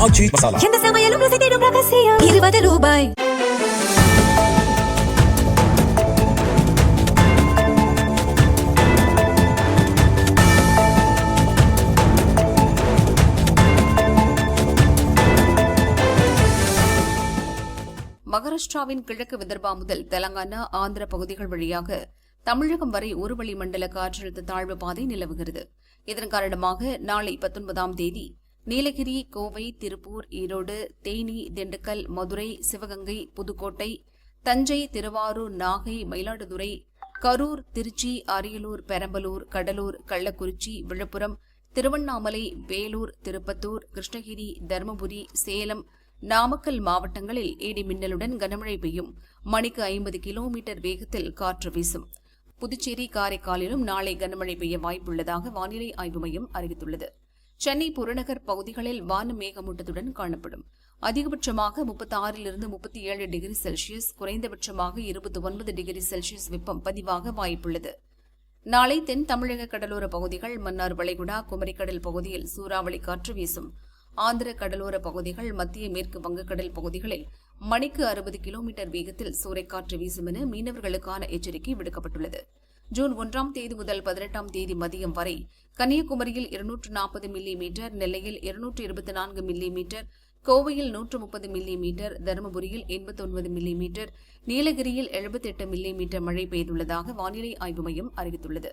ஆச்சி மசாலா. எந்த சமையலும் ருசி தேடும் ரகசியம். 20 ரூபாய். மகாராஷ்டிராவின் கிழக்கு விதர்பா முதல் தெலங்கானா ஆந்திர பகுதிகள் வழியாக தமிழகம் வரை ஒரு வளிமண்டல காற்றழுத்த தாழ்வு பாதை நிலவுகிறது. இதன் காரணமாக நாளை 19ஆம் தேதி நீலகிரி, கோவை, திருப்பூர், ஈரோடு, தேனி, திண்டுக்கல், மதுரை, சிவகங்கை, புதுக்கோட்டை, தஞ்சை, திருவாரூர், நாகை, மயிலாடுதுறை, கரூர், திருச்சி, அரியலூர், பெரம்பலூர், கடலூர், கள்ளக்குறிச்சி, விழுப்புரம், திருவண்ணாமலை, வேலூர், திருப்பத்தூர், கிருஷ்ணகிரி, தருமபுரி, சேலம், நாமக்கல் மாவட்டங்களில் இடி மின்னலுடன் கனமழை பெய்யும். மணிக்கு 50 கிலோமீட்டர் வேகத்தில் காற்று வீசும். புதுச்சேரி, காரைக்காலிலும் நாளை கனமழை பெய்ய வாய்ப்புள்ளதாக வானிலை ஆய்வு மையம் அறிவித்துள்ளது. சென்னை புறநகர் பகுதிகளில் வானம் மேகமூட்டத்துடன் காணப்படும். அதிகபட்சமாக 36 to 37 டிகிரி செல்சியஸ், குறைந்தபட்சமாக 29 டிகிரி செல்சியஸ் வெப்பம் பதிவாக வாய்ப்புள்ளது. நாளை தென் தமிழக கடலோர பகுதிகள், மன்னார் வளைகுடா, குமரிக்கடல் பகுதியில் சூறாவளி காற்று வீசும். ஆந்திர கடலோர பகுதிகள், மத்திய மேற்கு வங்கக்கடல் பகுதிகளில் மணிக்கு 60 கிலோமீட்டர் வேகத்தில் சூறைக்காற்று வீசும் என மீனவர்களுக்கான எச்சரிக்கை விடுக்கப்பட்டுள்ளது. ஜூன் 1ஆம் தேதி முதல் 18ஆம் தேதி மதியம் வரை கன்னியாகுமரியில் 240 மில்லிமீட்டர், நெல்லையில் 224 மில்லிமீட்டர், கோவையில் 130 மில்லிமீட்டர், தருமபுரியில் 89 மில்லிமீட்டர், நீலகிரியில் 78 மில்லிமீட்டர் மழை பெய்துள்ளதாக வானிலை ஆய்வு மையம் அறிவித்துள்ளது.